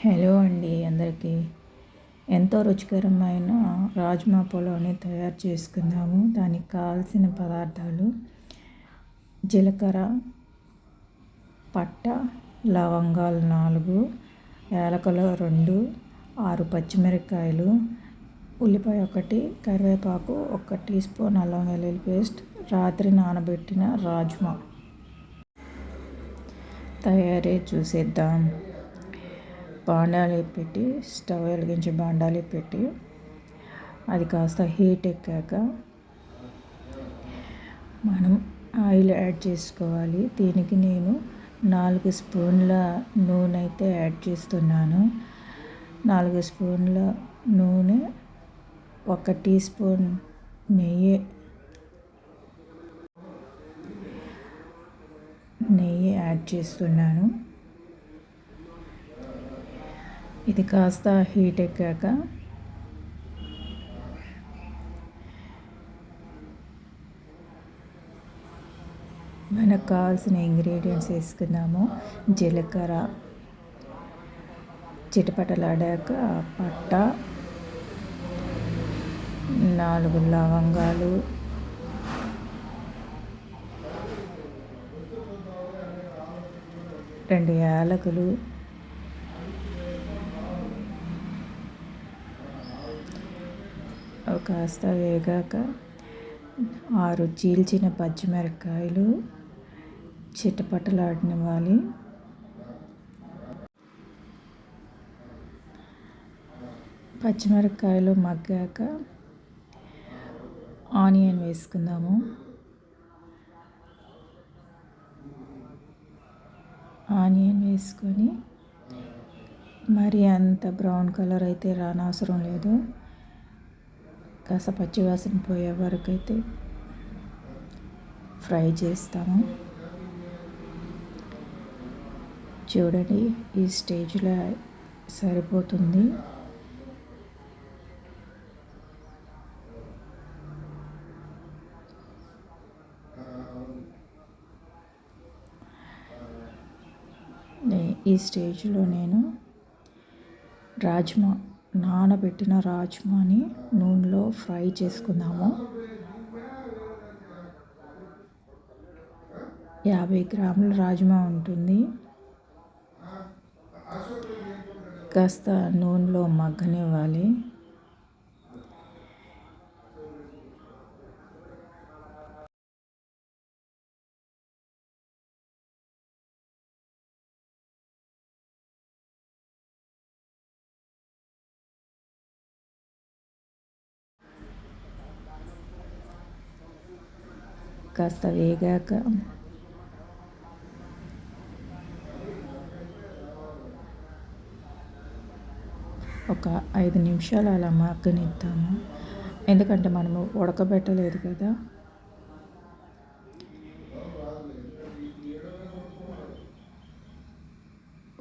Hello అండి అందరికీ. ఎంతో రుచికరమైన రాజ్మా పులావ్ని తయారు చేసుకుందాము. దానికి కావాల్సిన పదార్థాలు: జీలకర్ర, పట్ట, లవంగాలు 4, యాలకులు 2, 6 పచ్చిమిరపకాయలు, ఉల్లిపాయ 1, కరివేపాకు 1 టీ స్పూన్, అల్లం వెల్లుల్లి పేస్ట్, రాత్రి నానబెట్టిన రాజ్మా. తయారీ చూసేద్దాం. బాండాలి పెట్టి స్టవ్ వెలిగించి బాండాలి పెట్టి అది కాస్త హీట్ ఎక్కాక మనం ఆయిల్ యాడ్ చేసుకోవాలి. దీనికి నేను 4 స్పూన్ల నూనె అయితే యాడ్ చేస్తున్నాను. 4 స్పూన్ల నూనె, 1 టీ స్పూన్ నెయ్యి యాడ్ చేస్తున్నాను. ఇది కాస్త హీట్ ఎక్కాక మనకు కావాల్సిన ఇంగ్రీడియంట్స్ వేసుకుందాము. జీలకర్ర చిటపటలాడాక పట్ట, 4 లవంగాలు, 2 యాలకులు, కాస్త వేగాక 6 చీల్చిన పచ్చిమిరపకాయలు చిటపటలాడనివ్వాలి. పచ్చిమిరపకాయలు మగ్గాక ఆనియన్ వేసుకుందాము. ఆనియన్ వేసుకొని మరి అంత బ్రౌన్ కలర్ అయితే రానవసరం లేదు. కాస్త పచ్చివాసన పోయే వరకు అయితే ఫ్రై చేస్తాము. చూడండి, ఈ స్టేజ్లో సరిపోతుంది. ఈ స్టేజ్లో నేను నానబెట్టిన రాజ్మాని నూనెలో ఫ్రై చేసుకుందాము. 50 గ్రాముల రాజ్మా ఉంటుంది. కాస్త నూనెలో మగ్గనివ్వాలి. కాస్త వేగాక ఒక 5 నిమిషాలు అలా మగ్గనిద్దాము. ఎందుకంటే మనము ఉడకబెట్టలేదు కదా.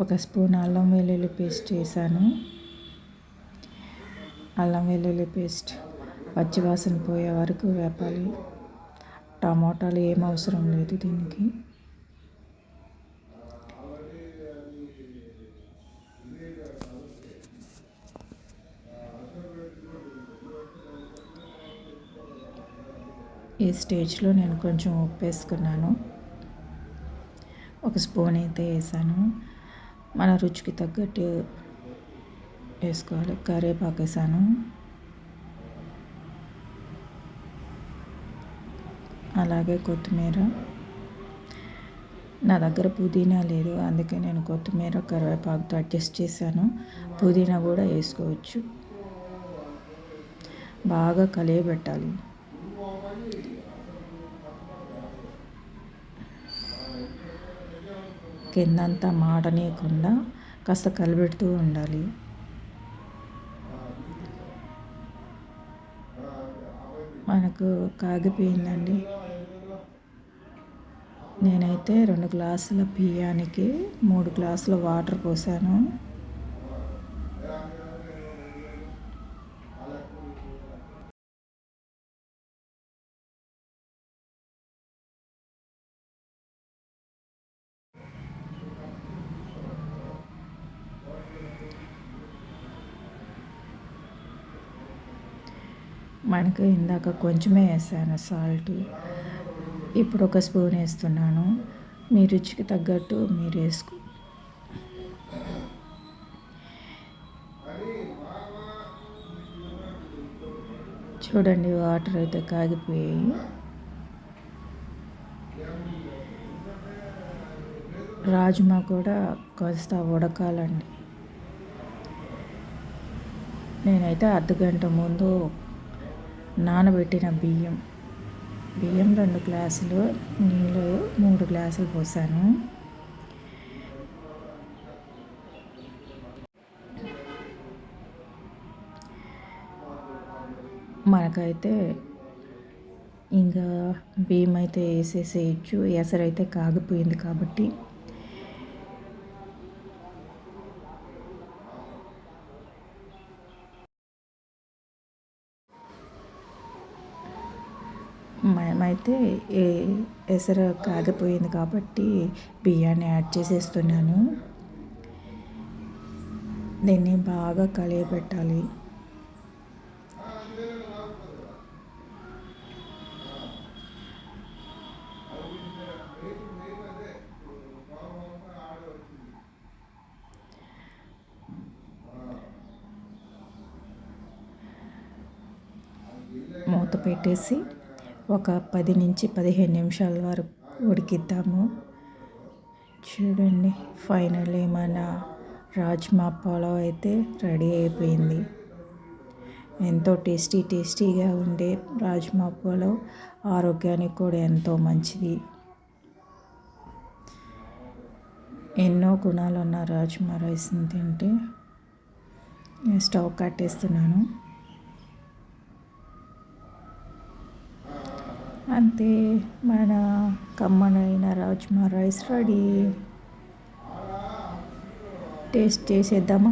ఒక స్పూన్ అల్లం వెల్లుల్లి పేస్ట్ వేసాను. అల్లం వెల్లుల్లి పేస్ట్ పచ్చివాసన పోయే వరకు వేపాలి. టమాటాలు ఏం అవసరం లేదు దీనికి. ఈ స్టేజ్లో నేను కొంచెం ఉప్పు వేసుకున్నాను. 1 స్పూన్ అయితే వేసాను. మన రుచికి తగ్గట్టు వేసుకోవాలి. కరివేపాకు వేసాను. అలాగే కొత్తిమీర. నా దగ్గర పుదీనా లేదు, అందుకే నేను కొత్తిమీర కరివేపాకుతో అడ్జస్ట్ చేశాను. పుదీనా కూడా వేసుకోవచ్చు. బాగా కలియబెట్టాలి. కిందంతా మాడనీయకుండా కాస్త కలిపెడుతూ ఉండాలి. మనకు కాగిపోయిందండి. నేనైతే 2 గ్లాసుల బియ్యానికి 3 గ్లాసుల వాటర్ పోసాను. మనకు ఇందాక కొంచెమే వేసాను సాల్ట్, ఇప్పుడు ఒక స్పూన్ వేస్తున్నాను. మీ రుచికి తగ్గట్టు మీరు వేసుకో. చూడండి, వాటర్ అయితే కాగిపోయాయి. రాజ్మా కూడా కాస్త ఉడకాలండి. నేనైతే అర్ధగంట ముందు నానబెట్టిన బియ్యం 2 గ్లాసులు, నీళ్ళు 3 గ్లాసులు పోసాను. మనకైతే ఇంకా బియ్యం అయితే వేసేసేయచ్చు. ఎసరైతే కాగిపోయింది కాబట్టి. మనమైతే ఎసరు కాగిపోయింది కాబట్టి బియ్యాన్ని యాడ్ చేసేస్తున్నాను. దీన్ని బాగా కలియబెట్టాలి. మూత పెట్టేసి ఒక 10 నుంచి 15 నిమిషాల వరకు ఉడికిద్దాము. చూడండి, ఫైనల్లీ మన రాజ్మా పులావ్ అయితే రెడీ అయిపోయింది. ఎంతో టేస్టీగా ఉండే రాజ్మా పులావ్ ఆరోగ్యానికి కూడా ఎంతో మంచిది. ఎన్నో గుణాలు ఉన్న రాజ్మా రైస్ని తింటే. స్టవ్ కట్టేస్తున్నాను. అంతే, మన కమ్మనైన రాజ్మా రైస్ రెడీ. టేస్ట్ చేసేద్దామా?